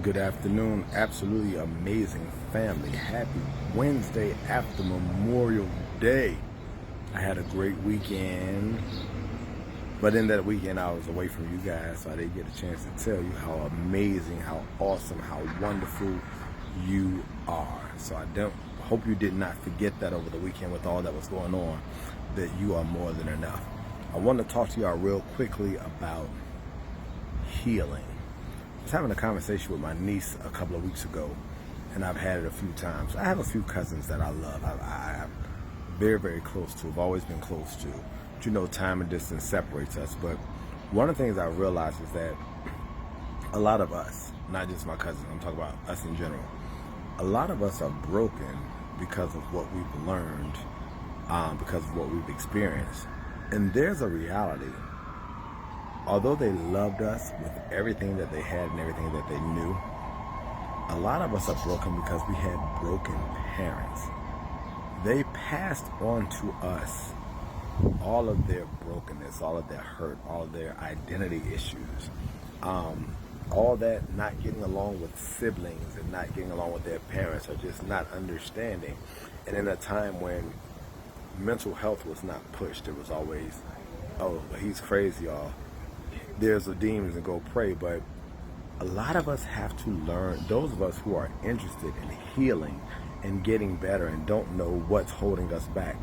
Good afternoon, absolutely amazing family. Happy Wednesday after Memorial Day. I had a great weekend, but in that weekend I was away from you guys, so I didn't get a chance to tell you how amazing, how awesome, how wonderful you are. So I don't hope you did not forget that over the weekend with all that was going on, that you are more than enough. I want to talk to y'all real quickly about healing. I was having a conversation with my niece a couple of weeks ago, and I've had it a few times. I have a few cousins that I love. I'm very, very close to. I've always been close to. But you know, time and distance separates us. But one of the things I realized is that a lot of us, not just my cousins, I'm talking about us in general, a lot of us are broken because of what we've learned, because of what we've experienced. And there's a reality. Although they loved us with everything that they had and everything that they knew, a lot of us are broken because we had broken parents. They passed on to us all of their brokenness, all of their hurt, all of their identity issues, all that not getting along with siblings and not getting along with their parents, or just not understanding. And in a time when mental health was not pushed, it was always, oh, he's crazy, y'all. There's the demons and go pray. But a lot of us have to learn, those of us who are interested in healing and getting better and don't know what's holding us back.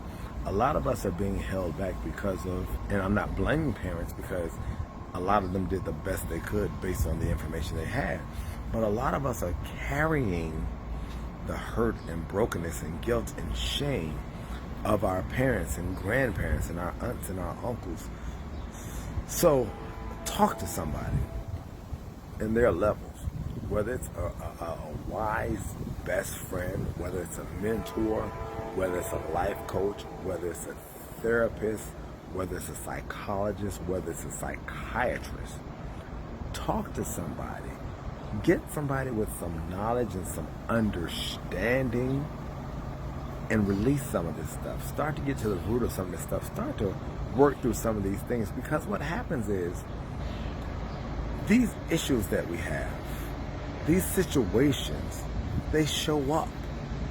A lot of us are being held back because of, and I'm not blaming parents because a lot of them did the best they could based on the information they had. But a lot of us are carrying the hurt and brokenness and guilt and shame of our parents and grandparents and our aunts and our uncles. So talk to somebody in their levels, whether it's a wise best friend, whether it's a mentor, whether it's a life coach, whether it's a therapist, whether it's a psychologist, whether it's a psychiatrist. Talk to somebody. Get somebody with some knowledge and some understanding and release some of this stuff. Start to get to the root of some of this stuff. Start to work through some of these things, because what happens is these issues that we have, these situations, they show up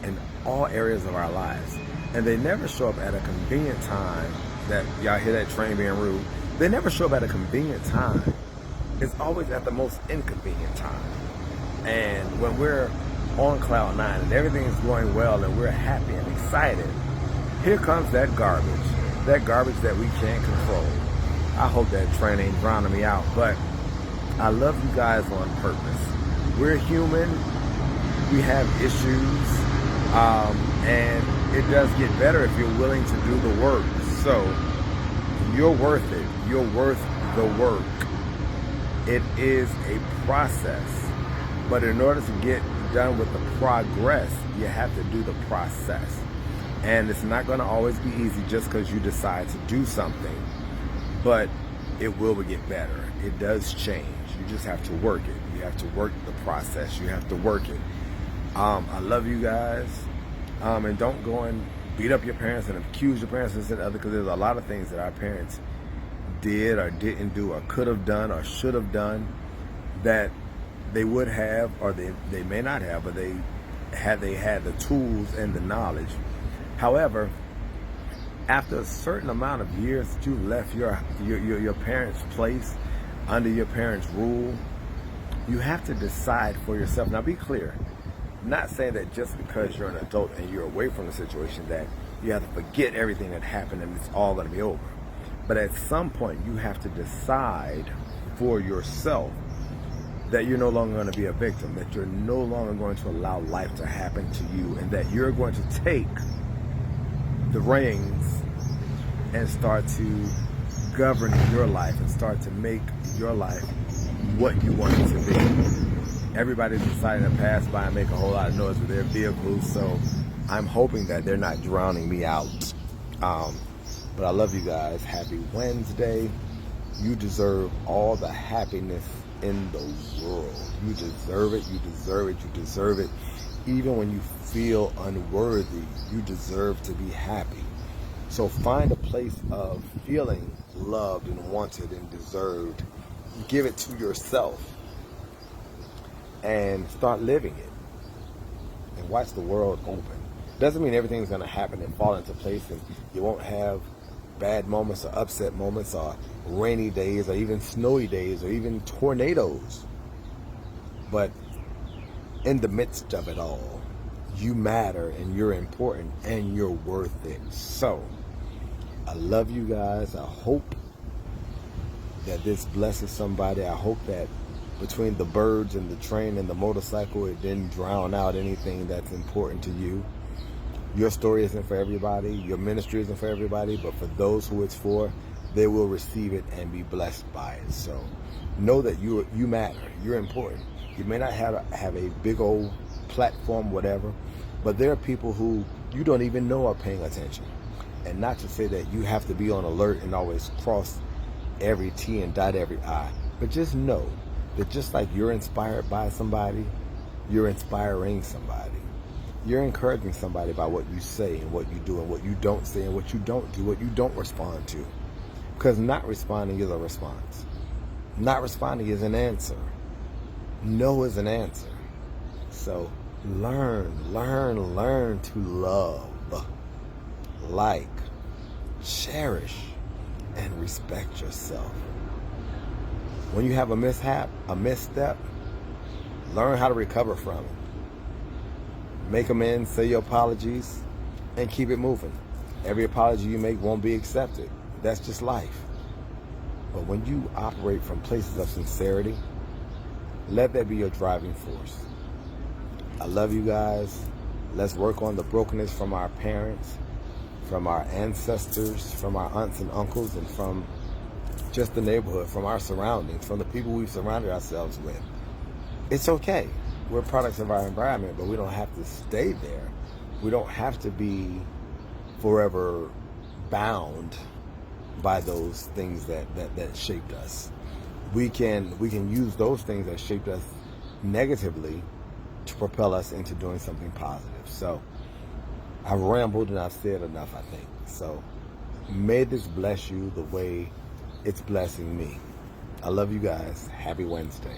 in all areas of our lives, and they never show up at a convenient time. That y'all hear that train being rude? They never show up at a convenient time. It's always at the most inconvenient time. And when we're on cloud nine and everything is going well and we're happy and excited, here comes that garbage that we can't control. I hope that train ain't drowning me out, but I love you guys on purpose. We're human. We have issues, and it does get better if you're willing to do the work. So you're worth it. You're worth the work. It is a process, but in order to get done with the progress, you have to do the process. And it's not going to always be easy just because you decide to do something, but it will get better. It does change. You just have to work it. You have to work the process. You have to work it. I love you guys. And don't go and beat up your parents and accuse your parents and other, because there's a lot of things that our parents did or didn't do or could have done or should have done that they would have, or they may not have, but they had the tools and the knowledge. However, after a certain amount of years that you left your parents' place, under your parents' rule, you have to decide for yourself. Now be clear, I'm not saying that just because you're an adult and you're away from the situation that you have to forget everything that happened and it's all going to be over. But at some point you have to decide for yourself that you're no longer going to be a victim, that you're no longer going to allow life to happen to you, and that you're going to take the reins and start to govern your life and start to make your life what you want it to be. Everybody's deciding to pass by and make a whole lot of noise with their vehicles, so I'm hoping that they're not drowning me out. But I love you guys. Happy Wednesday. You deserve all the happiness in the world. You deserve it. You deserve it. You deserve it. Even when you feel unworthy, you deserve to be happy. So find a place of feeling loved and wanted and deserved. Give it to yourself. and start living it and watch the world open. Doesn't mean everything's going to happen and fall into place and you won't have bad moments or upset moments or rainy days or even snowy days or even tornadoes. But in the midst of it all, you matter and you're important and you're worth it. So, I love you guys. I hope that this blesses somebody. I hope that between the birds and the train and the motorcycle, it didn't drown out anything that's important to you. Your story isn't for everybody. Your ministry isn't for everybody. But for those who it's for, they will receive it and be blessed by it. So know that you matter. You're important. You may not have a big old platform, whatever, but there are people who you don't even know are paying attention. And not to say that you have to be on alert and always cross every T and dot every I, but just know that just like you're inspired by somebody, you're inspiring somebody. You're encouraging somebody by what you say and what you do and what you don't say and what you don't do, what you don't respond to. Because not responding is a response. Not responding is an answer. No is an answer. So learn to love, like, cherish, and respect yourself. When you have a mishap, a misstep, learn how to recover from it. Make amends, say your apologies, and keep it moving. Every apology you make won't be accepted. That's just life. But when you operate from places of sincerity, let that be your driving force. I love you guys. Let's work on the brokenness from our parents, from our ancestors, from our aunts and uncles, and from just the neighborhood, from our surroundings, from the people we've surrounded ourselves with. It's okay. We're products of our environment, but we don't have to stay there. We don't have to be forever bound by those things that shaped us. We can use those things that shaped us negatively to propel us into doing something positive. So I've rambled and I've said enough, I think. So may this bless you the way it's blessing me. I love you guys. Happy Wednesday.